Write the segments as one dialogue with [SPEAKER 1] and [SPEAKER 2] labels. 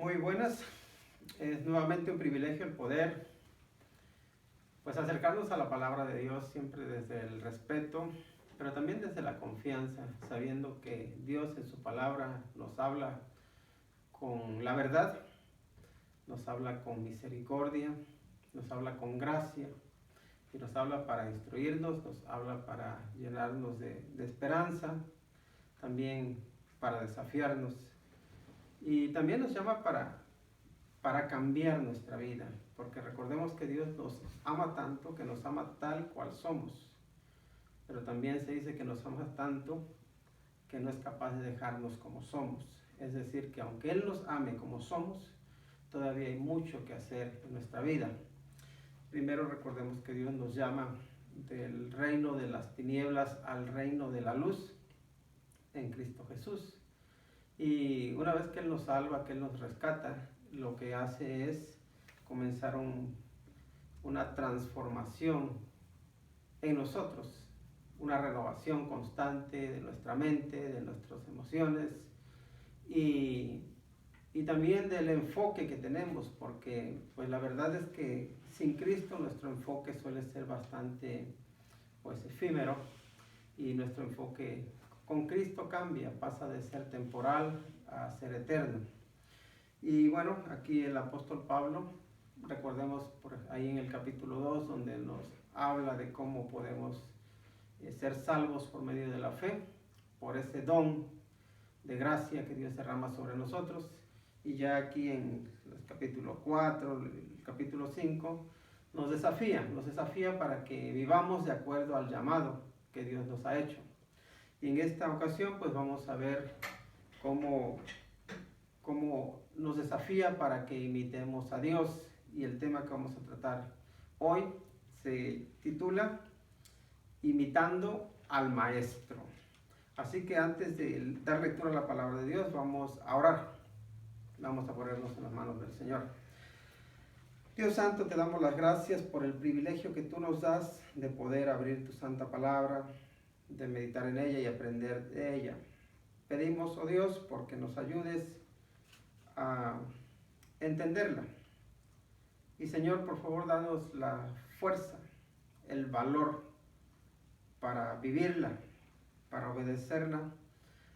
[SPEAKER 1] Muy buenas. Es nuevamente un privilegio el poder pues acercarnos a la palabra de Dios siempre desde el respeto, pero también desde la confianza, sabiendo que Dios en su palabra nos habla con la verdad, nos habla con misericordia, nos habla con gracia y nos habla para instruirnos, nos habla para llenarnos de esperanza, también para desafiarnos y también nos llama para cambiar nuestra vida, porque recordemos que Dios nos ama tanto, que nos ama tal cual somos, pero también se dice que nos ama tanto que no es capaz de dejarnos como somos, es decir, que aunque Él nos ame como somos, todavía hay mucho que hacer en nuestra vida. Primero recordemos que Dios nos llama del reino de las tinieblas al reino de la luz en Cristo Jesús. Y una vez que Él nos salva, que Él nos rescata, lo que hace es comenzar una transformación en nosotros, una renovación constante de nuestra mente, de nuestras emociones y también del enfoque que tenemos, porque pues la verdad es que sin Cristo nuestro enfoque suele ser bastante pues efímero y nuestro enfoque con Cristo cambia, pasa de ser temporal a ser eterno. Y bueno, aquí el apóstol Pablo, recordemos por ahí en el capítulo 2, donde nos habla de cómo podemos ser salvos por medio de la fe, por ese don de gracia que Dios derrama sobre nosotros. Y ya aquí en el capítulo 4, el capítulo 5, nos desafía para que vivamos de acuerdo al llamado que Dios nos ha hecho. Y en esta ocasión pues vamos a ver cómo nos desafía para que imitemos a Dios. Y el tema que vamos a tratar hoy se titula Imitando al Maestro. Así que antes de dar lectura a la palabra de Dios, vamos a orar. Vamos a ponernos en las manos del Señor. Dios Santo, te damos las gracias por el privilegio que tú nos das de poder abrir tu santa palabra, de meditar en ella y aprender de ella. Pedimos, oh Dios, porque nos ayudes a entenderla. Y Señor, por favor, danos la fuerza, el valor para vivirla, para obedecerla,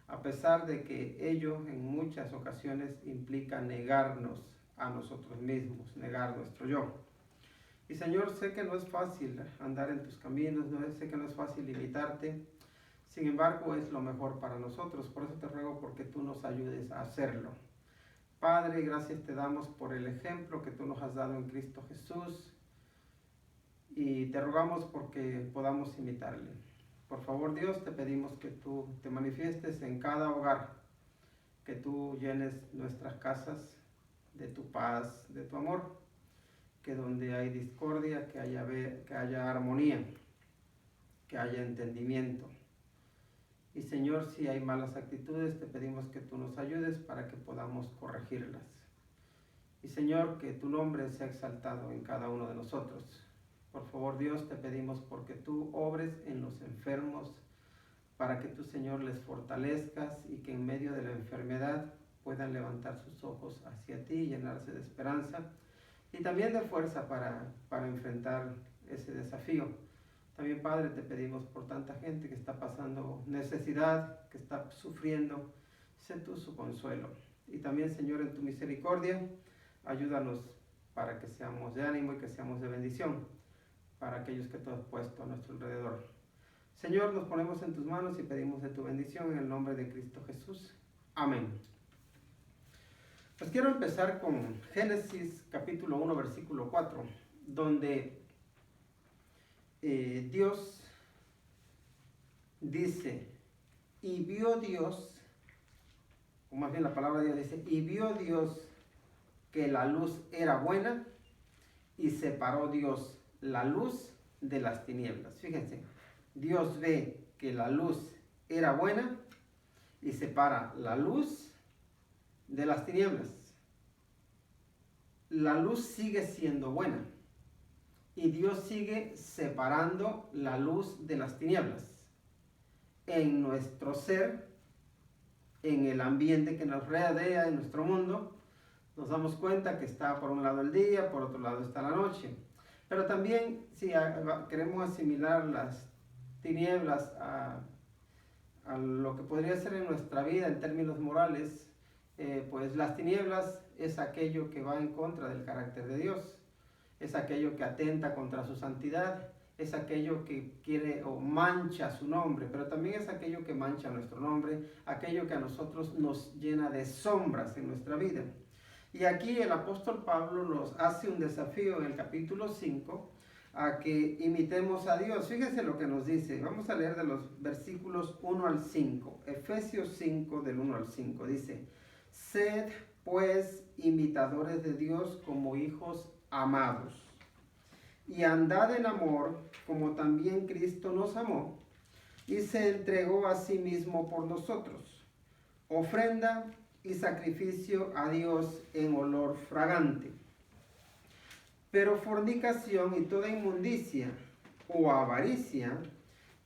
[SPEAKER 1] a pesar de que ello en muchas ocasiones implica negarnos a nosotros mismos, negar nuestro yo. Y Señor, sé que no es fácil andar en tus caminos, sé que no es fácil imitarte, sin embargo es lo mejor para nosotros, por eso te ruego porque tú nos ayudes a hacerlo. Padre, gracias te damos por el ejemplo que tú nos has dado en Cristo Jesús y te rogamos porque podamos imitarle. Por favor, Dios, te pedimos que tú te manifiestes en cada hogar, que tú llenes nuestras casas de tu paz, de tu amor, que donde hay discordia, que haya armonía, que haya entendimiento. Y Señor, si hay malas actitudes, te pedimos que tú nos ayudes para que podamos corregirlas. Y Señor, que tu nombre sea exaltado en cada uno de nosotros. Por favor, Dios, te pedimos porque tú obres en los enfermos, para que tú, Señor, les fortalezcas y que en medio de la enfermedad puedan levantar sus ojos hacia ti y llenarse de esperanza y también de fuerza para enfrentar ese desafío. También, Padre, te pedimos por tanta gente que está pasando necesidad, que está sufriendo, sé tú su consuelo. Y también, Señor, en tu misericordia, ayúdanos para que seamos de ánimo y que seamos de bendición para aquellos que tú has puesto a nuestro alrededor. Señor, nos ponemos en tus manos y pedimos de tu bendición en el nombre de Cristo Jesús. Amén. Pues quiero empezar con Génesis capítulo 1, versículo 4, donde Dios dice, y vio Dios, o más bien la palabra de Dios dice, y vio Dios que la luz era buena y separó Dios la luz de las tinieblas. Fíjense, Dios ve que la luz era buena y separa la luz de las tinieblas. La luz sigue siendo buena y Dios sigue separando la luz de las tinieblas en nuestro ser, en el ambiente que nos rodea, en nuestro mundo. nos damos cuenta que está por un lado el día, por otro lado está la noche. Pero también si queremos asimilar las tinieblas a lo que podría ser en nuestra vida en términos morales, pues las tinieblas es aquello que va en contra del carácter de Dios, es aquello que atenta contra su santidad, es aquello que quiere o mancha su nombre, pero también es aquello que mancha nuestro nombre, aquello que a nosotros nos llena de sombras en nuestra vida. Y aquí el apóstol Pablo nos hace un desafío en el capítulo 5 a que imitemos a Dios. Fíjense lo que nos dice. Vamos a leer de los versículos 1 al 5. Efesios 5 del 1 al 5 dice: Sed pues imitadores de Dios como hijos amados, y andad en amor como también Cristo nos amó y se entregó a sí mismo por nosotros, ofrenda y sacrificio a Dios en olor fragante. Pero fornicación y toda inmundicia o avaricia,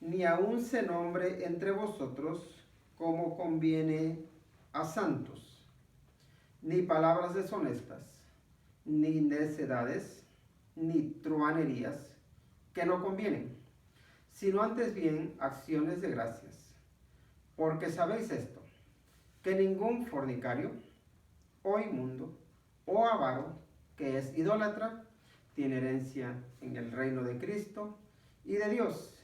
[SPEAKER 1] ni aun se nombre entre vosotros como conviene a santos, ni palabras deshonestas, ni necedades, ni truhanerías que no convienen, sino antes bien acciones de gracias. Porque sabéis esto, que ningún fornicario, o inmundo, o avaro, que es idólatra, tiene herencia en el reino de Cristo y de Dios.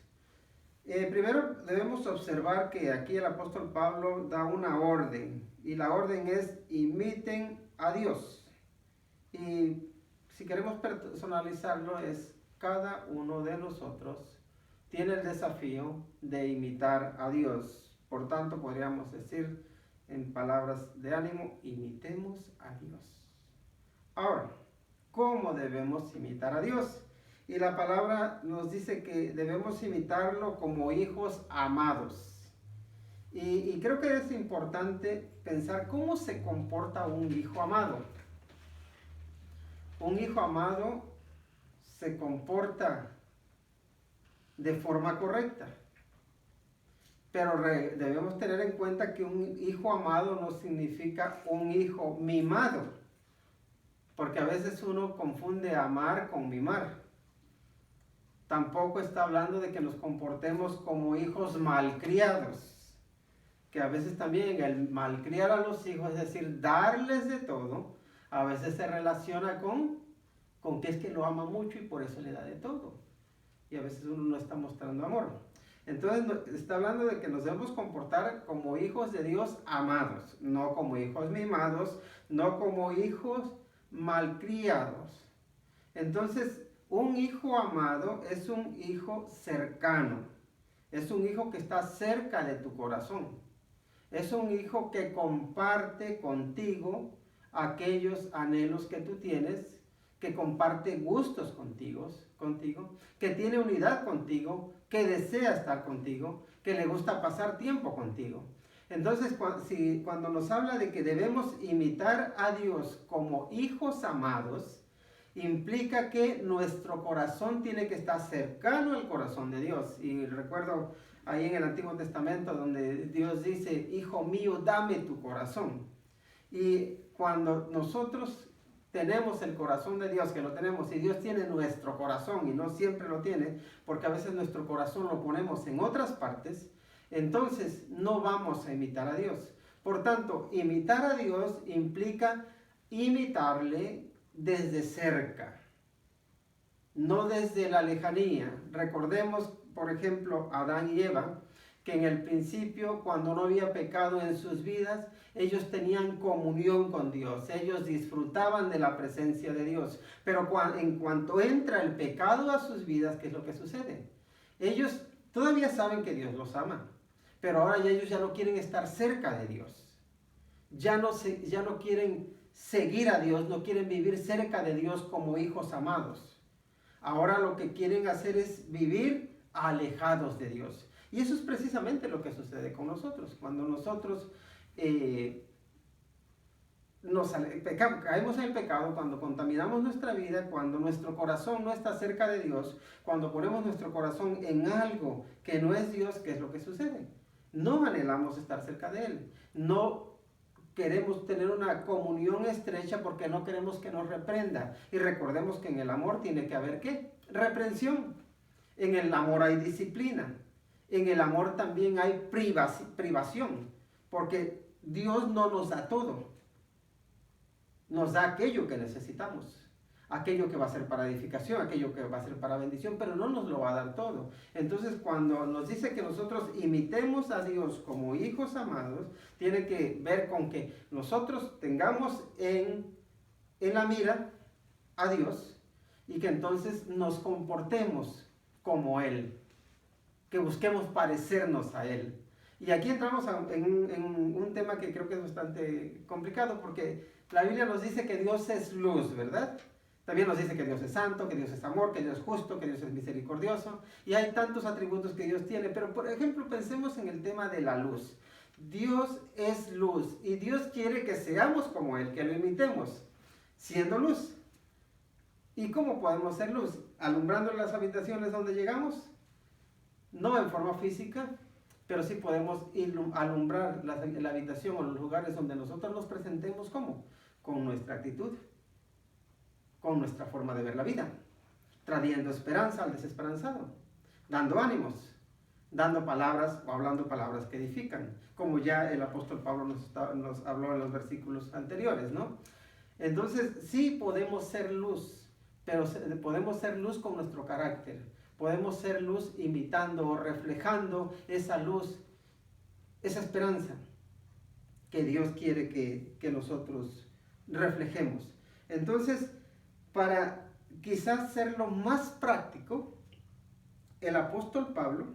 [SPEAKER 1] Primero debemos observar que aquí el apóstol Pablo da una orden, y la orden es: imiten a Dios. Y si queremos personalizarlo, es cada uno de nosotros tiene el desafío de imitar a Dios. Por tanto, podríamos decir en palabras de ánimo: imitemos a Dios. Ahora, ¿cómo debemos imitar a Dios? Y la palabra nos dice que debemos imitarlo como hijos amados. Y creo que es importante pensar cómo se comporta un hijo amado. Un hijo amado se comporta de forma correcta. Pero debemos tener en cuenta que un hijo amado no significa un hijo mimado, porque a veces uno confunde amar con mimar. Tampoco está hablando de que nos comportemos como hijos malcriados, que a veces también el malcriar a los hijos, es decir, darles de todo, a veces se relaciona con que es que lo ama mucho y por eso le da de todo. Y a veces uno no está mostrando amor. Entonces está hablando de que nos debemos comportar como hijos de Dios amados, no como hijos mimados, no como hijos malcriados. Entonces, un hijo amado es un hijo cercano, es un hijo que está cerca de tu corazón, es un hijo que comparte contigo aquellos anhelos que tú tienes, que comparte gustos contigo, que tiene unidad contigo, que desea estar contigo, que le gusta pasar tiempo contigo. Entonces, cuando nos habla de que debemos imitar a Dios como hijos amados, implica que nuestro corazón tiene que estar cercano al corazón de Dios. Y recuerdo ahí en el Antiguo Testamento donde Dios dice: hijo mío, dame tu corazón. Y cuando nosotros tenemos el corazón de Dios, que lo tenemos, y Dios tiene nuestro corazón, y no siempre lo tiene, porque a veces nuestro corazón lo ponemos en otras partes, entonces no vamos a imitar a Dios. Por tanto, imitar a Dios implica imitarle desde cerca, no desde la lejanía. Recordemos, por ejemplo, Adán y Eva, que en el principio, cuando no había pecado en sus vidas, ellos tenían comunión con Dios, ellos disfrutaban de la presencia de Dios. Pero en cuanto entra el pecado a sus vidas, ¿qué es lo que sucede? Ellos todavía saben que Dios los ama, pero ahora ellos ya no quieren estar cerca de Dios. Ya no quieren seguir a Dios, no quieren vivir cerca de Dios como hijos amados. Ahora lo que quieren hacer es vivir alejados de Dios. Y eso es precisamente lo que sucede con nosotros. Cuando nosotros caemos en el pecado, cuando contaminamos nuestra vida, cuando nuestro corazón no está cerca de Dios, cuando ponemos nuestro corazón en algo que no es Dios, ¿qué es lo que sucede? No anhelamos estar cerca de Él. No queremos tener una comunión estrecha porque no queremos que nos reprenda. Y recordemos que en el amor tiene que haber ¿qué? Reprensión. En el amor hay disciplina. En el amor también hay privación. Porque Dios no nos da todo. Nos da aquello que necesitamos. Aquello que va a ser para edificación, aquello que va a ser para bendición, pero no nos lo va a dar todo. Entonces, cuando nos dice que nosotros imitemos a Dios como hijos amados, tiene que ver con que nosotros tengamos en la mira a Dios y que entonces nos comportemos como Él, que busquemos parecernos a Él. Y aquí entramos en un tema que creo que es bastante complicado, porque la Biblia nos dice que Dios es luz, ¿verdad? También nos dice que Dios es santo, que Dios es amor, que Dios es justo, que Dios es misericordioso. Y hay tantos atributos que Dios tiene. Pero, por ejemplo, pensemos en el tema de la luz. Dios es luz y Dios quiere que seamos como Él, que lo imitemos, siendo luz. ¿Y cómo podemos ser luz? ¿Alumbrando las habitaciones donde llegamos? No en forma física, pero sí podemos alumbrar la habitación o los lugares donde nosotros nos presentemos. ¿Cómo? Con nuestra actitud, con nuestra forma de ver la vida, trayendo esperanza al desesperanzado, dando ánimos, dando palabras o hablando palabras que edifican, como ya el apóstol Pablo nos habló en los versículos anteriores, ¿no? Entonces, sí podemos ser luz, pero podemos ser luz con nuestro carácter, podemos ser luz imitando o reflejando esa luz, esa esperanza que Dios quiere que nosotros reflejemos. Entonces, para quizás serlo más práctico, el apóstol Pablo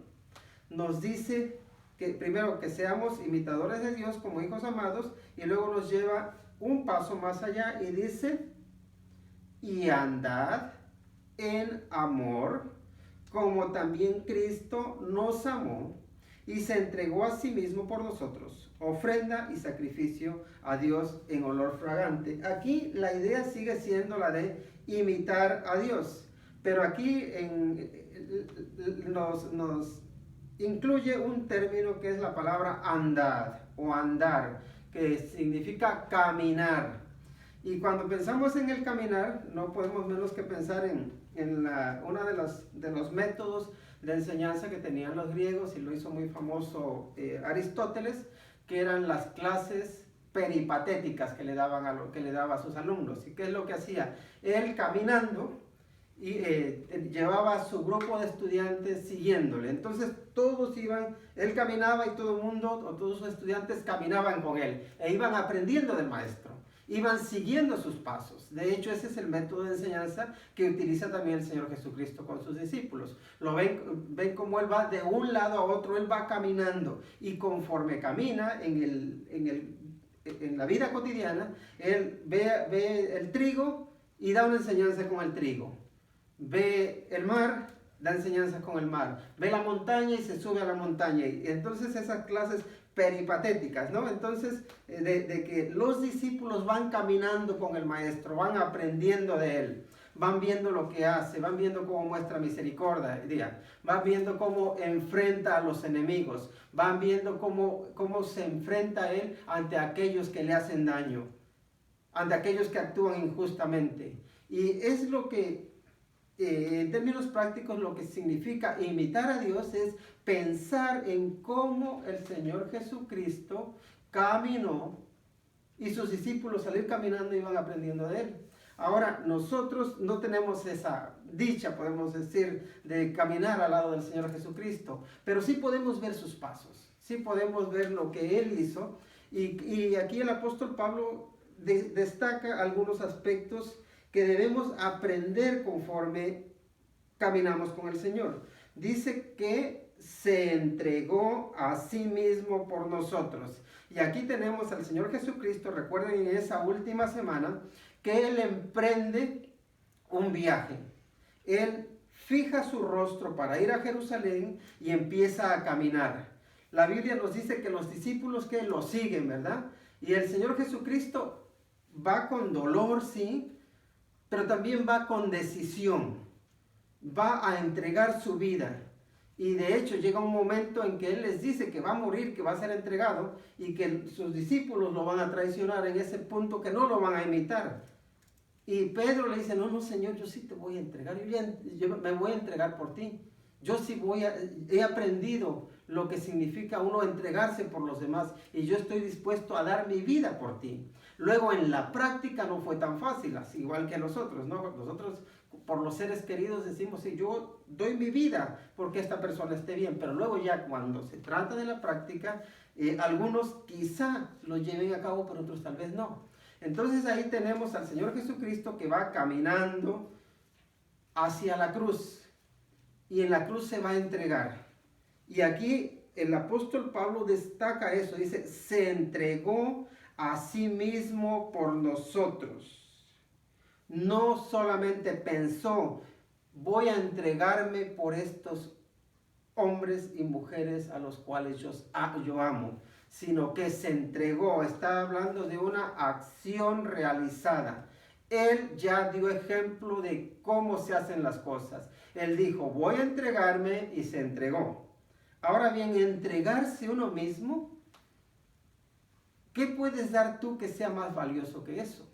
[SPEAKER 1] nos dice que primero que seamos imitadores de Dios como hijos amados, y luego nos lleva un paso más allá y dice, y andad en amor, como también Cristo nos amó y se entregó a sí mismo por nosotros, ofrenda y sacrificio a Dios en olor fragante. Aquí la idea sigue siendo la de imitar a Dios, pero aquí nos incluye un término que es la palabra andad o andar, que significa caminar. Y cuando pensamos en el caminar, no podemos menos que pensar en uno de los métodos de enseñanza que tenían los griegos, y lo hizo muy famoso Aristóteles, que eran las clases peripatéticas que le daba a sus alumnos. ¿Y qué es lo que hacía? Él caminando y llevaba a su grupo de estudiantes siguiéndole. Entonces todos iban, él caminaba y todo el mundo, o todos sus estudiantes caminaban con él, e iban aprendiendo del maestro. Iban siguiendo sus pasos. De hecho, ese es el método de enseñanza que utiliza también el Señor Jesucristo con sus discípulos. Lo ven cómo Él va de un lado a otro, Él va caminando. Y conforme camina en la vida cotidiana, Él ve el trigo y da una enseñanza con el trigo. Ve el mar, da enseñanza con el mar. Ve la montaña y se sube a la montaña. Y entonces esas clases peripatéticas, ¿no? Entonces, de que los discípulos van caminando con el maestro, van aprendiendo de él, van viendo lo que hace, van viendo cómo muestra misericordia, van viendo cómo enfrenta a los enemigos, van viendo cómo se enfrenta él ante aquellos que le hacen daño, ante aquellos que actúan injustamente. Y es lo que, en términos prácticos, lo que significa imitar a Dios es pensar en cómo el Señor Jesucristo caminó y sus discípulos al ir caminando iban aprendiendo de él. Ahora, nosotros no tenemos esa dicha, podemos decir, de caminar al lado del Señor Jesucristo, pero sí podemos ver sus pasos, sí podemos ver lo que él hizo, y aquí el apóstol Pablo destaca algunos aspectos que debemos aprender conforme caminamos con el Señor. Dice que se entregó a sí mismo por nosotros. Y aquí tenemos al Señor Jesucristo, recuerden en esa última semana, que Él emprende un viaje. Él fija su rostro para ir a Jerusalén y empieza a caminar. La Biblia nos dice que los discípulos que lo siguen, ¿verdad? Y el Señor Jesucristo va con dolor, sí, pero también va con decisión. Va a entregar su vida. Y de hecho llega un momento en que Él les dice que va a morir, que va a ser entregado y que sus discípulos lo van a traicionar en ese punto, que no lo van a imitar. Y Pedro le dice, no, Señor, yo sí te voy a entregar, yo me voy a entregar por ti. Yo sí he aprendido lo que significa uno entregarse por los demás y yo estoy dispuesto a dar mi vida por ti. Luego en la práctica no fue tan fácil, así igual que nosotros, ¿no? Nosotros por los seres queridos decimos, sí, yo doy mi vida porque esta persona esté bien, pero luego ya cuando se trata de la práctica, algunos quizá lo lleven a cabo, pero otros tal vez no. Entonces ahí tenemos al Señor Jesucristo que va caminando hacia la cruz y en la cruz se va a entregar. Y aquí el apóstol Pablo destaca eso, dice, se entregó a sí mismo por nosotros. No solamente pensó, voy a entregarme por estos hombres y mujeres a los cuales yo amo, sino que se entregó. Está hablando de una acción realizada. Él ya dio ejemplo de cómo se hacen las cosas. Él dijo, voy a entregarme y se entregó. Ahora bien, entregarse uno mismo, ¿qué puedes dar tú que sea más valioso que eso?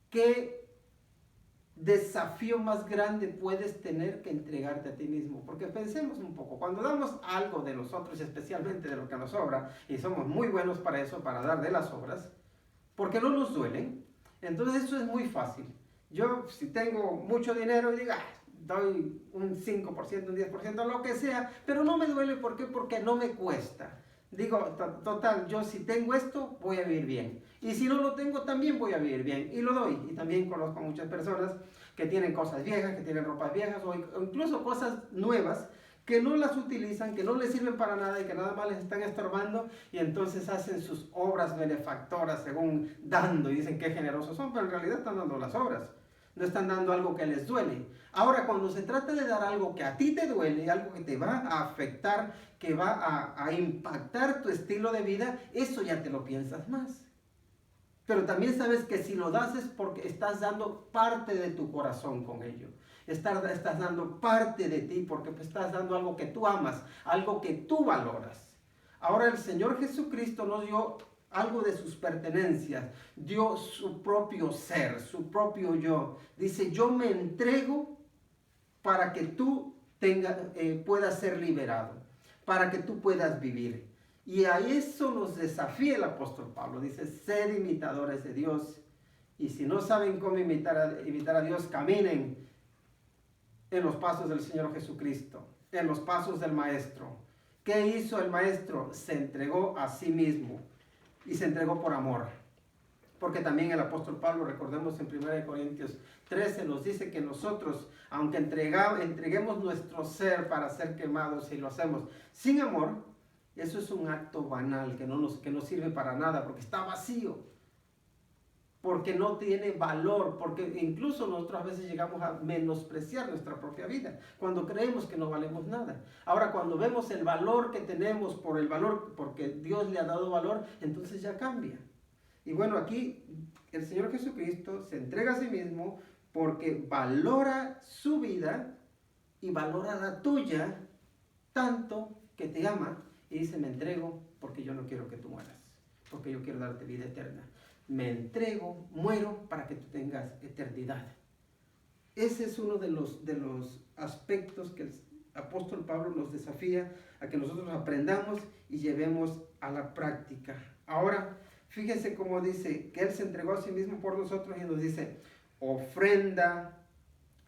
[SPEAKER 1] ¿Qué desafío más grande puedes tener que entregarte a ti mismo? Porque pensemos un poco, cuando damos algo de nosotros, especialmente de lo que nos sobra, y somos muy buenos para eso, para dar de las sobras, porque no nos duelen, entonces eso es muy fácil. Yo si tengo mucho dinero y digo, doy un 5%, un 10%, lo que sea, pero no me duele, ¿por qué? Porque no me cuesta. Digo, total, yo si tengo esto, voy a vivir bien. Y si no lo tengo, también voy a vivir bien. Y lo doy. Y también conozco muchas personas que tienen cosas viejas, que tienen ropas viejas, o incluso cosas nuevas, que no las utilizan, que no les sirven para nada y que nada más les están estorbando. Y entonces hacen sus obras benefactoras según dando. Y dicen qué generosos son, pero en realidad están dando las obras. No están dando algo que les duele. Ahora, cuando se trata de dar algo que a ti te duele, algo que te va a afectar, que va a impactar tu estilo de vida, eso ya te lo piensas más. Pero también sabes que si lo das es porque estás dando parte de tu corazón con ello. Estás dando parte de ti porque estás dando algo que tú amas, algo que tú valoras. Ahora el Señor Jesucristo nos dio algo de sus pertenencias, dio su propio ser, su propio yo. Dice, yo me entrego para que tú puedas ser liberado, para que tú puedas vivir. Y a eso nos desafía el apóstol Pablo. Dice, sed imitadores de Dios. Y si no saben cómo imitar a Dios, caminen en los pasos del Señor Jesucristo, en los pasos del Maestro. ¿Qué hizo el Maestro? Se entregó a sí mismo. Y se entregó por amor. Porque también el apóstol Pablo, recordemos en 1 Corintios 13, nos dice que nosotros, aunque entreguemos nuestro ser para ser quemados y lo hacemos sin amor, eso es un acto banal que no sirve para nada, porque está vacío, porque no tiene valor, porque incluso nosotros a veces llegamos a menospreciar nuestra propia vida, cuando creemos que no valemos nada. Ahora, cuando vemos el valor que tenemos por el valor, porque Dios le ha dado valor, entonces ya cambia. Y bueno, aquí el Señor Jesucristo se entrega a sí mismo porque valora su vida y valora la tuya tanto que te ama y dice, me entrego porque yo no quiero que tú mueras, porque yo quiero darte vida eterna. Me entrego, muero para que tú tengas eternidad. Ese es uno de los aspectos que el apóstol Pablo nos desafía a que nosotros aprendamos y llevemos a la práctica. Ahora, fíjense cómo dice que Él se entregó a sí mismo por nosotros y nos dice, ofrenda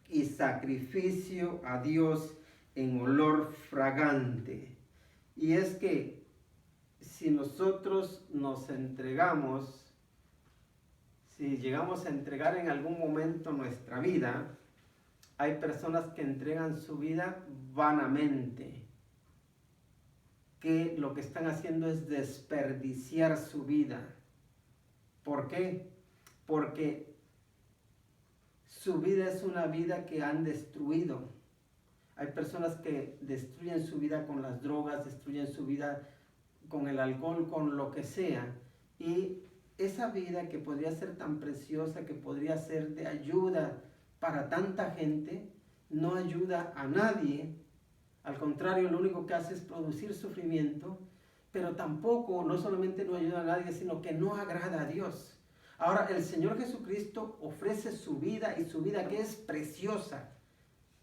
[SPEAKER 1] y sacrificio a Dios en olor fragante. Y es que si nosotros nos entregamos, si llegamos a entregar en algún momento nuestra vida, hay personas que entregan su vida vanamente, que lo que están haciendo es desperdiciar su vida. ¿Por qué? Porque su vida es una vida que han destruido. Hay personas que destruyen su vida con las drogas, destruyen su vida con el alcohol, con lo que sea. Y esa vida que podría ser tan preciosa, que podría ser de ayuda para tanta gente, no ayuda a nadie Al contrario, lo único que hace es producir sufrimiento, pero tampoco, no solamente no ayuda a nadie, sino que no agrada a Dios. Ahora, el Señor Jesucristo ofrece su vida, y su vida que es preciosa.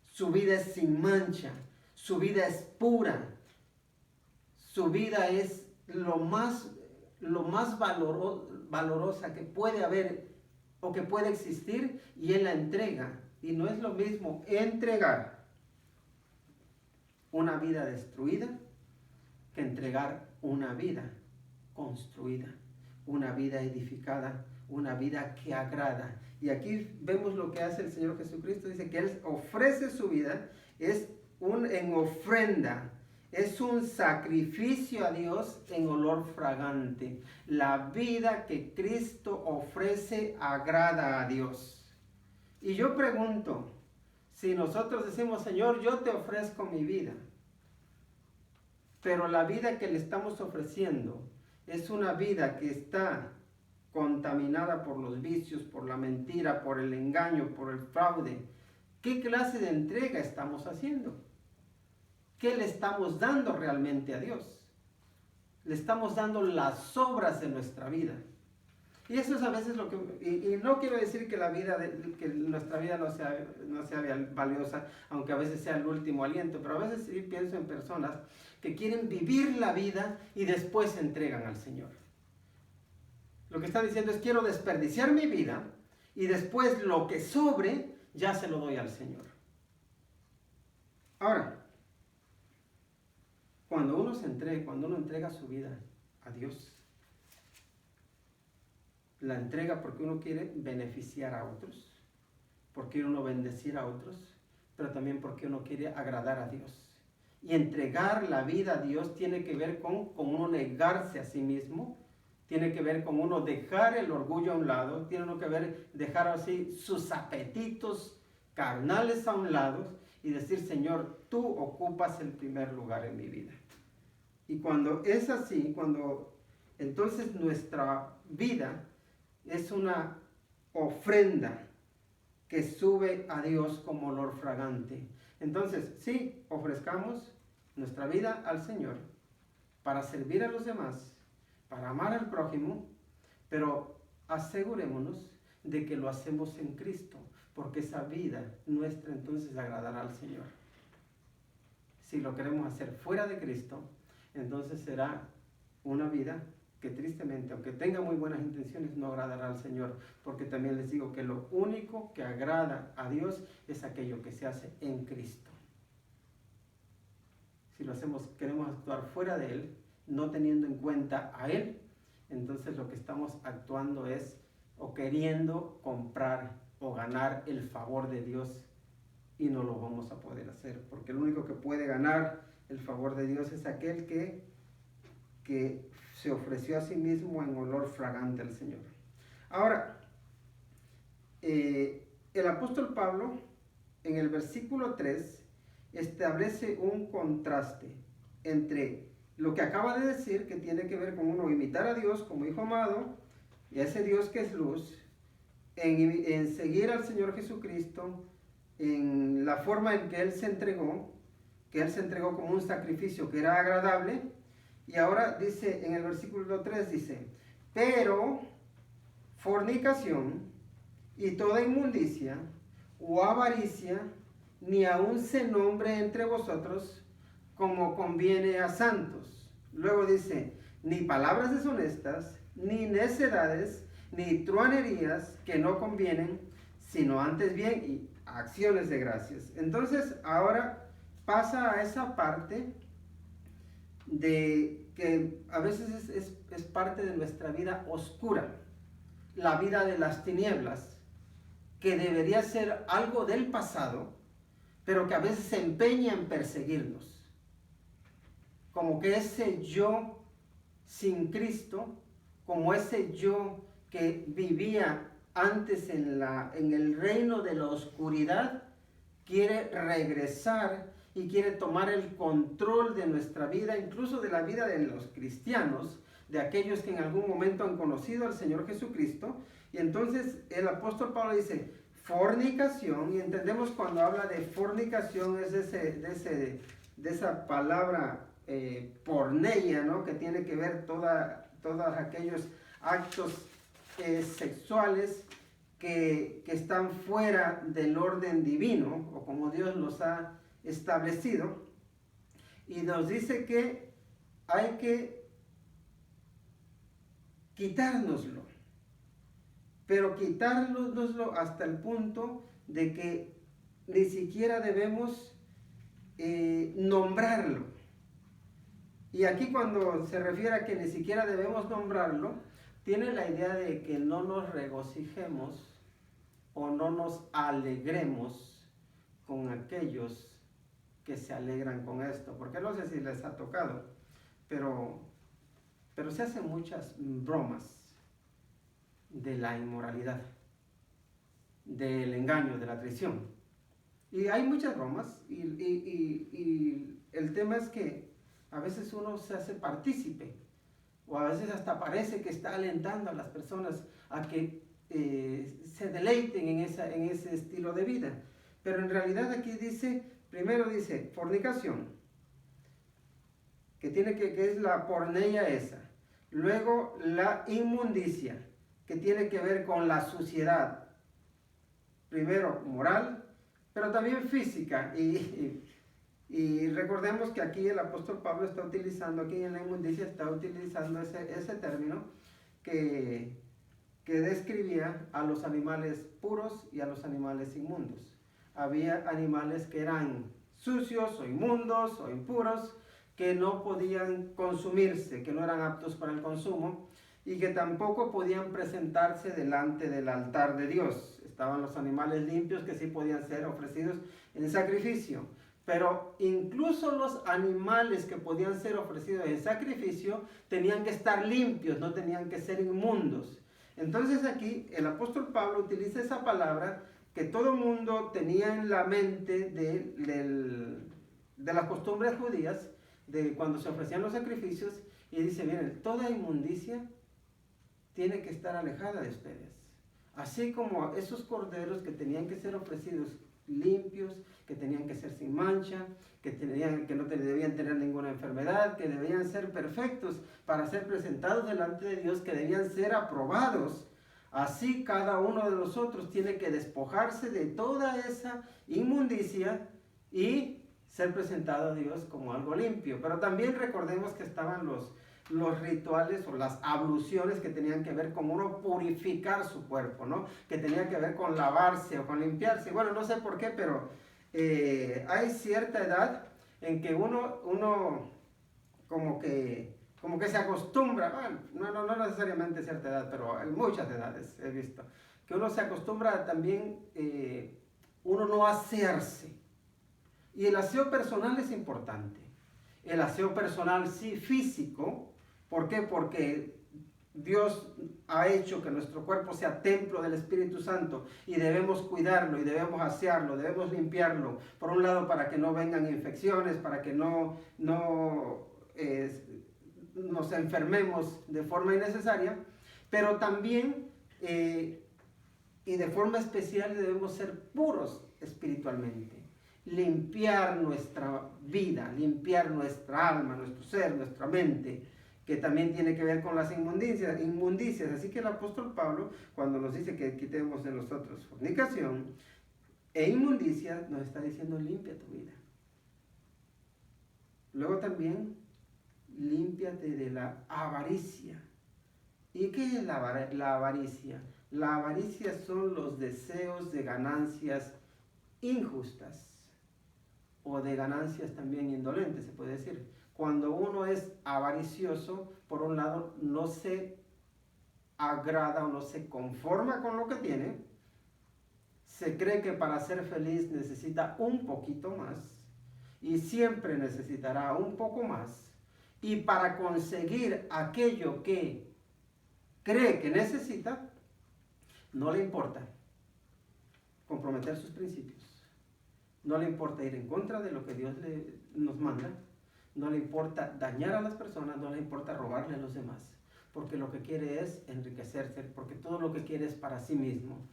[SPEAKER 1] Su vida es sin mancha, su vida es pura, su vida es lo más valorosa que puede haber o que puede existir, y Él la entrega. Y no es lo mismo entregar una vida destruida que entregar una vida construida, una vida edificada, una vida que agrada. Y aquí vemos lo que hace el Señor Jesucristo. Dice que Él ofrece su vida, en ofrenda, es un sacrificio a Dios en olor fragante. La vida que Cristo ofrece agrada a Dios. Y yo pregunto, si nosotros decimos, Señor, yo te ofrezco mi vida, pero la vida que le estamos ofreciendo es una vida que está contaminada por los vicios, por la mentira, por el engaño, por el fraude, ¿qué clase de entrega estamos haciendo? ¿Qué le estamos dando realmente a Dios? Le estamos dando las obras de nuestra vida. Y eso es a veces lo que... Y no quiero decir que que nuestra vida no sea valiosa, aunque a veces sea el último aliento, pero a veces sí pienso en personas que quieren vivir la vida y después se entregan al Señor. Lo que está diciendo es, quiero desperdiciar mi vida y después lo que sobre ya se lo doy al Señor. Ahora, cuando uno entrega su vida a Dios, la entrega porque uno quiere beneficiar a otros, porque uno bendecir a otros, pero también porque uno quiere agradar a Dios. Y entregar la vida a Dios tiene que ver con uno negarse a sí mismo, tiene que ver con uno dejar el orgullo a un lado, tiene que ver dejar así sus apetitos carnales a un lado y decir, Señor, tú ocupas el primer lugar en mi vida. Y cuando es así, entonces nuestra vida es una ofrenda que sube a Dios como olor fragante. Entonces, sí, ofrezcamos nuestra vida al Señor para servir a los demás, para amar al prójimo, pero asegurémonos de que lo hacemos en Cristo, porque esa vida nuestra entonces agradará al Señor. Si lo queremos hacer fuera de Cristo, entonces será una vida que tristemente, aunque tenga muy buenas intenciones, no agradará al Señor, porque también les digo que lo único que agrada a Dios es aquello que se hace en Cristo. Si queremos actuar fuera de Él, no teniendo en cuenta a Él, entonces lo que estamos actuando es o queriendo comprar o ganar el favor de Dios, y no lo vamos a poder hacer, porque el único que puede ganar el favor de Dios es aquel que se ofreció a sí mismo en olor fragante al Señor. Ahora, el apóstol Pablo en el versículo 3 establece un contraste entre lo que acaba de decir, que tiene que ver con uno imitar a Dios como hijo amado, y a ese Dios que es luz, en seguir al Señor Jesucristo, en la forma en que Él se entregó como un sacrificio que era agradable. Y ahora dice, en el versículo 3 dice, pero fornicación y toda inmundicia o avaricia, ni aun se nombre entre vosotros como conviene a santos. Luego dice, ni palabras deshonestas, ni necedades, ni truanerías que no convienen, sino antes bien y acciones de gracias. Entonces ahora pasa a esa parte de que a veces es parte de nuestra vida oscura, la vida de las tinieblas, que debería ser algo del pasado, pero que a veces se empeña en perseguirnos. Como que ese yo sin Cristo, como ese yo que vivía antes en el reino de la oscuridad, quiere regresar y quiere tomar el control de nuestra vida, incluso de la vida de los cristianos, de aquellos que en algún momento han conocido al Señor Jesucristo. Y entonces el apóstol Pablo dice, fornicación, y entendemos cuando habla de fornicación es de de esa palabra porneia, ¿no? Que tiene que ver todos aquellos actos sexuales que están fuera del orden divino, o como Dios los ha establecido, y nos dice que hay que quitárnoslo, pero quitárnoslo hasta el punto de que ni siquiera debemos nombrarlo. Y aquí cuando se refiere a que ni siquiera debemos nombrarlo, tiene la idea de que no nos regocijemos o no nos alegremos con aquellos que se alegran con esto, porque no sé si les ha tocado, pero se hacen muchas bromas de la inmoralidad, del engaño, de la traición. Y hay muchas bromas y el tema es que a veces uno se hace partícipe o a veces hasta parece que está alentando a las personas a que se deleiten en ese estilo de vida. Pero en realidad aquí dice, primero dice fornicación, que es la porneia esa. Luego la inmundicia, que tiene que ver con la suciedad. Primero moral, pero también física. Y recordemos que aquí el apóstol Pablo está utilizando, aquí en la inmundicia está utilizando ese término que describía a los animales puros y a los animales inmundos. Había animales que eran sucios o inmundos o impuros, que no podían consumirse, que no eran aptos para el consumo y que tampoco podían presentarse delante del altar de Dios. Estaban los animales limpios que sí podían ser ofrecidos en sacrificio, pero incluso los animales que podían ser ofrecidos en sacrificio tenían que estar limpios, no tenían que ser inmundos. Entonces aquí el apóstol Pablo utiliza esa palabra que todo mundo tenía en la mente de las costumbres judías, de cuando se ofrecían los sacrificios, y dice, miren, toda inmundicia tiene que estar alejada de ustedes. Así como esos corderos que tenían que ser ofrecidos limpios, que tenían que ser sin mancha, que no debían tener ninguna enfermedad, que debían ser perfectos para ser presentados delante de Dios, que debían ser aprobados. Así cada uno de nosotros tiene que despojarse de toda esa inmundicia y ser presentado a Dios como algo limpio. Pero también recordemos que estaban los rituales o las abluciones que tenían que ver con uno purificar su cuerpo, ¿no? Que tenía que ver con lavarse o con limpiarse. Bueno, no sé por qué, pero hay cierta edad en que uno como que se acostumbra, bueno, no necesariamente cierta edad, pero en muchas edades he visto, que uno se acostumbra también, uno no asearse. Y el aseo personal es importante. El aseo personal sí físico. ¿Por qué? Porque Dios ha hecho que nuestro cuerpo sea templo del Espíritu Santo y debemos cuidarlo y debemos asearlo, debemos limpiarlo. Por un lado, para que no vengan infecciones, para que no nos enfermemos de forma innecesaria, pero también y de forma especial debemos ser puros espiritualmente. Limpiar nuestra vida, limpiar nuestra alma, nuestro ser, nuestra mente, que también tiene que ver con las inmundicias. Así que el apóstol Pablo, cuando nos dice que quitemos de nosotros fornicación e inmundicia, nos está diciendo limpia tu vida. Luego también, límpiate de la avaricia. ¿Y qué es la avaricia? La avaricia son los deseos de ganancias injustas o de ganancias también indolentes, se puede decir. Cuando uno es avaricioso, por un lado, no se agrada o no se conforma con lo que tiene, se cree que para ser feliz necesita un poquito más y siempre necesitará un poco más, y para conseguir aquello que cree que necesita, no le importa comprometer sus principios, no le importa ir en contra de lo que Dios nos manda, no le importa dañar a las personas, no le importa robarle a los demás, porque lo que quiere es enriquecerse, porque todo lo que quiere es para sí mismo.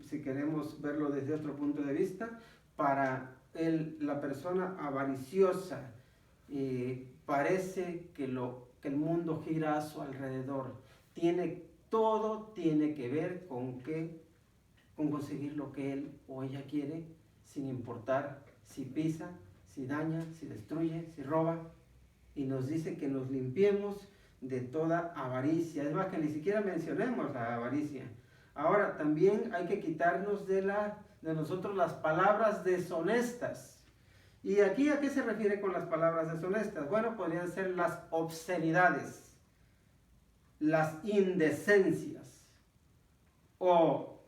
[SPEAKER 1] Si queremos verlo desde otro punto de vista, para la persona avariciosa parece que el mundo gira a su alrededor. Todo tiene que ver con conseguir lo que él o ella quiere, sin importar si pisa, si daña, si destruye, si roba. Y nos dice que nos limpiemos de toda avaricia. Es más, que ni siquiera mencionemos la avaricia. Ahora, también hay que quitarnos de nosotros las palabras deshonestas. ¿Y aquí a qué se refiere con las palabras deshonestas? Bueno, podrían ser las obscenidades, las indecencias o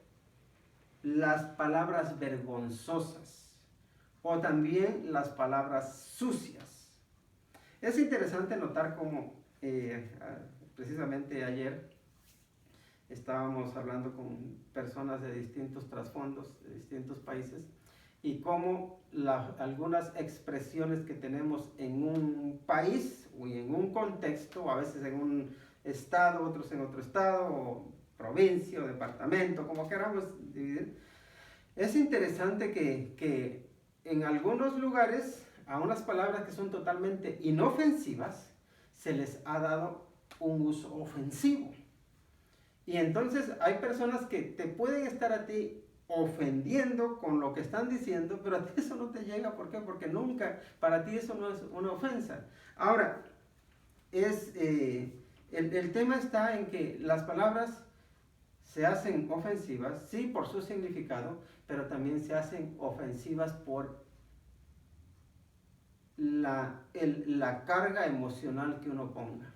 [SPEAKER 1] las palabras vergonzosas o también las palabras sucias. Es interesante notar cómo precisamente ayer estábamos hablando con personas de distintos trasfondos, de distintos países, y cómo algunas expresiones que tenemos en un país o en un contexto, a veces en un estado, otros en otro estado, o provincia o departamento, como queramos dividir, es interesante que en algunos lugares a unas palabras que son totalmente inofensivas se les ha dado un uso ofensivo. Y entonces hay personas que te pueden estar a ti ofendiendo con lo que están diciendo, pero a ti eso no te llega. ¿Por qué? Porque nunca, para ti eso no es una ofensa. Ahora, el tema está en que las palabras se hacen ofensivas, sí, por su significado, pero también se hacen ofensivas por la carga emocional que uno ponga,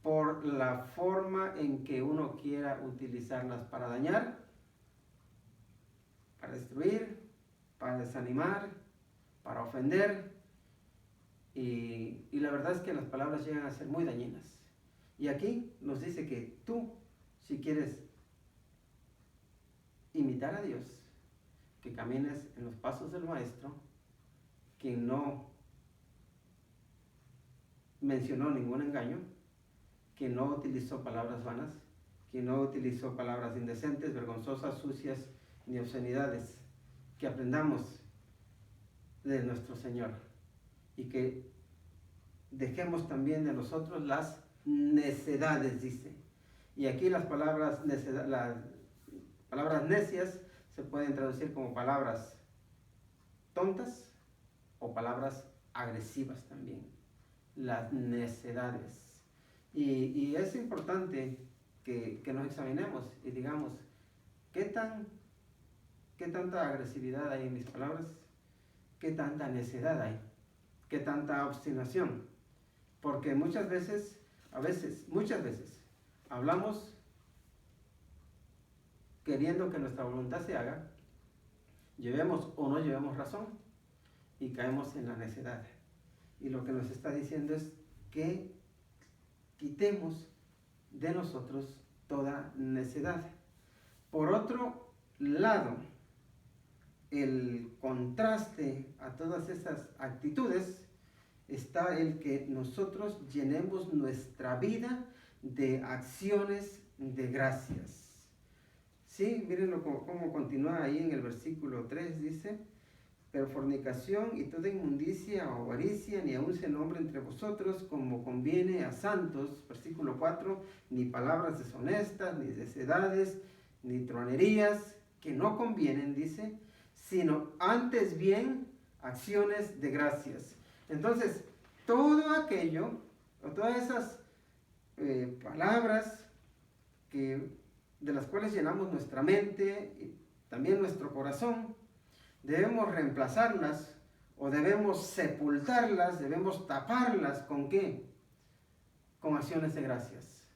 [SPEAKER 1] por la forma en que uno quiera utilizarlas para dañar, para destruir, para desanimar, para ofender. Y la verdad es que las palabras llegan a ser muy dañinas. Y aquí nos dice que tú, si quieres imitar a Dios, que camines en los pasos del Maestro, quien no mencionó ningún engaño, que no utilizó palabras vanas, que no utilizó palabras indecentes, vergonzosas, sucias, ni obscenidades, que aprendamos de nuestro Señor y que dejemos también de nosotros las necedades, dice. Y aquí las palabras necias se pueden traducir como palabras tontas o palabras agresivas también, las necedades. Y es importante que nos examinemos y digamos, ¿qué tanta agresividad hay en mis palabras? ¿Qué tanta necedad hay? ¿Qué tanta obstinación? Porque muchas veces, hablamos queriendo que nuestra voluntad se haga, llevemos o no llevemos razón y caemos en la necedad. Y lo que nos está diciendo es que quitemos de nosotros toda necedad. Por otro lado, el contraste a todas esas actitudes está el que nosotros llenemos nuestra vida de acciones de gracias. Sí, miren cómo continúa ahí en el versículo 3, dice: pero fornicación y toda inmundicia o avaricia ni aun se nombre entre vosotros como conviene a santos. Versículo 4, ni palabras deshonestas, ni necedades, ni truanerías, que no convienen, dice, sino antes bien acciones de gracias. Entonces, todo aquello, o todas esas palabras de las cuales llenamos nuestra mente y también nuestro corazón, debemos reemplazarlas o debemos sepultarlas, debemos taparlas ¿con qué? Con acciones de gracias.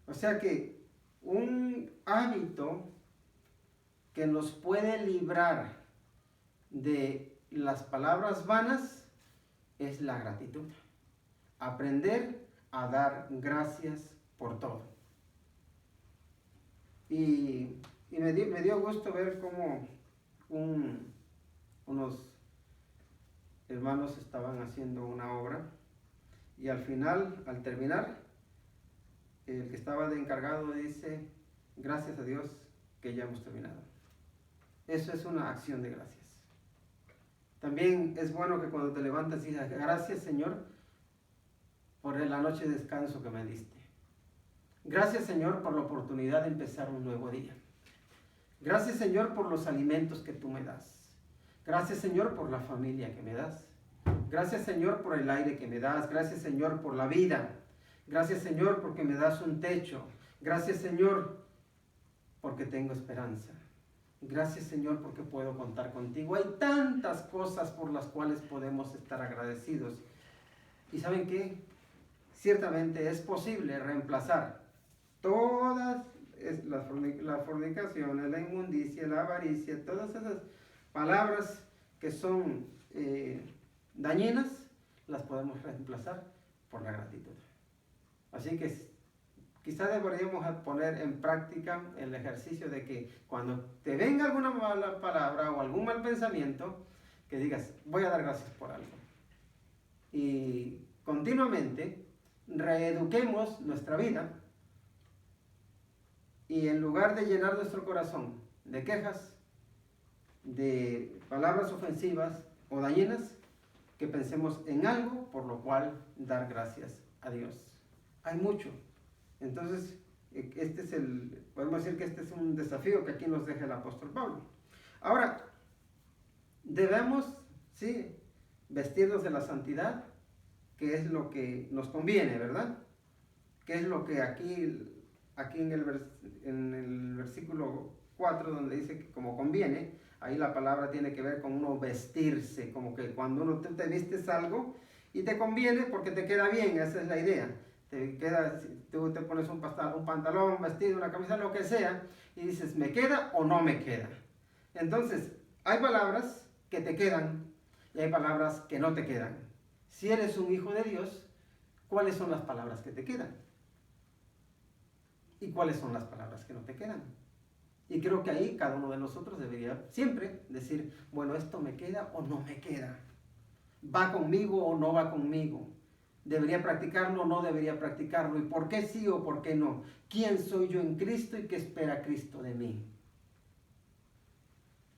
[SPEAKER 1] O sea que un hábito que nos puede librar de las palabras vanas es la gratitud. Aprender a dar gracias por todo. Y me dio gusto ver cómo unos hermanos estaban haciendo una obra y al final, al terminar, el que estaba de encargado dice: gracias a Dios que ya hemos terminado. Eso es una acción de gracias. También es bueno que cuando te levantas digas, gracias Señor por la noche de descanso que me diste. Gracias Señor por la oportunidad de empezar un nuevo día. Gracias Señor por los alimentos que tú me das. Gracias Señor por la familia que me das. Gracias Señor por el aire que me das. Gracias Señor por la vida. Gracias Señor porque me das un techo. Gracias Señor porque tengo esperanza. Gracias Señor porque puedo contar contigo. Hay tantas cosas por las cuales podemos estar agradecidos. ¿Y saben qué? Ciertamente es posible reemplazar todas la fornicación, la inmundicia, la avaricia, todas esas palabras que son dañinas, las podemos reemplazar por la gratitud. Así que quizá deberíamos poner en práctica el ejercicio de que cuando te venga alguna mala palabra o algún mal pensamiento, que digas, voy a dar gracias por algo. Y continuamente reeduquemos nuestra vida y en lugar de llenar nuestro corazón de quejas, de palabras ofensivas o dañinas, que pensemos en algo por lo cual dar gracias a Dios. Hay mucho. Entonces, podemos decir que este es un desafío que aquí nos deja el apóstol Pablo. Ahora, debemos, sí, vestirnos de la santidad, que es lo que nos conviene, ¿verdad? Que es lo que aquí en el versículo 4, donde dice que como conviene, ahí la palabra tiene que ver con uno vestirse, como que cuando uno te vistes algo y te conviene porque te queda bien, esa es la idea. Tú te pones un pantalón, un vestido, una camisa, lo que sea, y dices, ¿me queda o no me queda? Entonces, hay palabras que te quedan y hay palabras que no te quedan. Si eres un hijo de Dios, ¿cuáles son las palabras que te quedan? ¿Y cuáles son las palabras que no te quedan? Y creo que ahí cada uno de nosotros debería siempre decir, bueno, esto me queda o no me queda. ¿Va conmigo o no va conmigo? ¿Debería practicarlo o no debería practicarlo? ¿Y por qué sí o por qué no? ¿Quién soy yo en Cristo y qué espera Cristo de mí?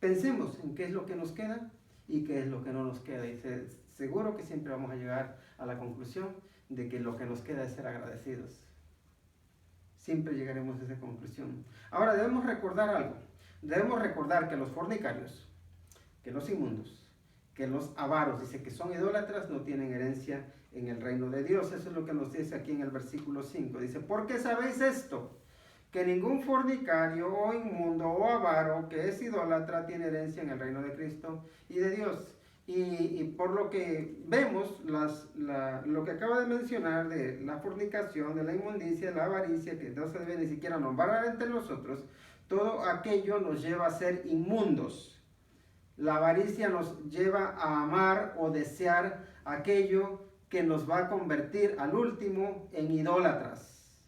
[SPEAKER 1] Pensemos en qué es lo que nos queda y qué es lo que no nos queda. Y seguro que siempre vamos a llegar a la conclusión de que lo que nos queda es ser agradecidos. Siempre llegaremos a esa conclusión. Ahora debemos recordar algo. Debemos recordar que los fornicarios, que los inmundos, que los avaros, dice que son idólatras, no tienen herencia en el reino de Dios. Eso es lo que nos dice aquí en el versículo 5. Dice, ¿por qué sabéis esto? Que ningún fornicario o inmundo o avaro que es idólatra tiene herencia en el reino de Cristo y de Dios. Y por lo que vemos, lo que acabo de mencionar de la fornicación, de la inmundicia, de la avaricia, que no se debe ni siquiera nombrar entre nosotros, todo aquello nos lleva a ser inmundos. La avaricia nos lleva a amar o desear aquello que nos va a convertir al último en idólatras.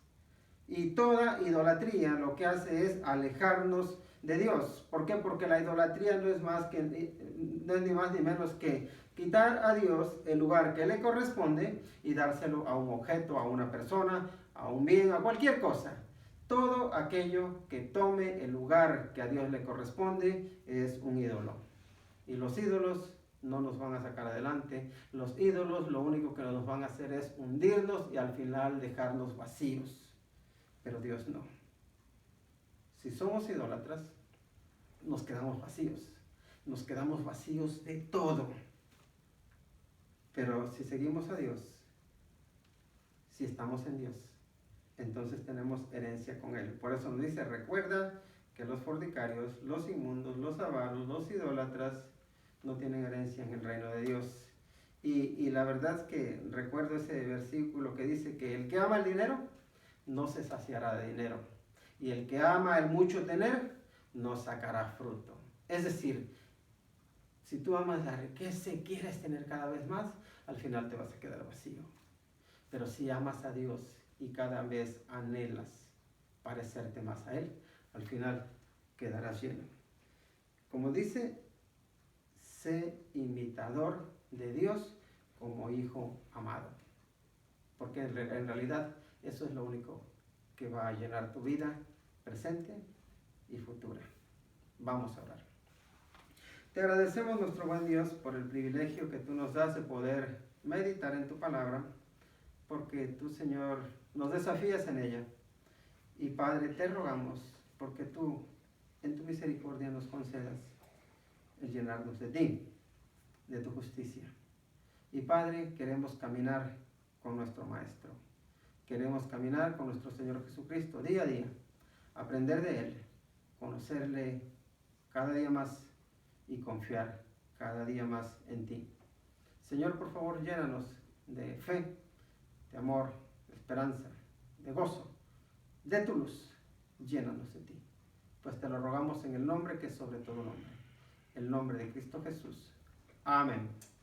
[SPEAKER 1] Y toda idolatría lo que hace es alejarnos de Dios. ¿Por qué? Porque la idolatría no es ni más ni menos que quitar a Dios el lugar que le corresponde y dárselo a un objeto, a una persona, a un bien, a cualquier cosa. Todo aquello que tome el lugar que a Dios le corresponde es un ídolo. Y los ídolos no nos van a sacar adelante. Los ídolos lo único que nos van a hacer es hundirnos y al final dejarnos vacíos. Pero Dios no. Si somos idólatras, nos quedamos vacíos. Nos quedamos vacíos de todo. Pero si seguimos a Dios, si estamos en Dios, entonces tenemos herencia con Él. Por eso nos dice, recuerda que los fornicarios, los inmundos, los avaros, los idólatras, no tienen herencia en el reino de Dios. Y la verdad es que recuerdo ese versículo que dice que el que ama el dinero, no se saciará de dinero. Y el que ama el mucho tener, no sacará fruto. Es decir, si tú amas la riqueza y quieres tener cada vez más, al final te vas a quedar vacío. Pero si amas a Dios y cada vez anhelas parecerte más a Él, al final quedarás lleno. Como dice, sé imitador de Dios como hijo amado. Porque en realidad eso es lo único que va a llenar tu vida presente y futura. Vamos a orar. Te agradecemos, nuestro buen Dios, por el privilegio que tú nos das de poder meditar en tu palabra, porque tú, Señor, nos desafías en ella. Y Padre, te rogamos, porque tú, en tu misericordia, nos concedas el llenarnos de ti, de tu justicia. Y Padre, queremos caminar con nuestro Maestro. Queremos caminar con nuestro Señor Jesucristo día a día, aprender de Él, conocerle cada día más y confiar cada día más en ti. Señor, por favor, llénanos de fe, de amor, de esperanza, de gozo, de tu luz. Llénanos de ti. Pues te lo rogamos en el nombre que es sobre todo nombre, el nombre de Cristo Jesús. Amén.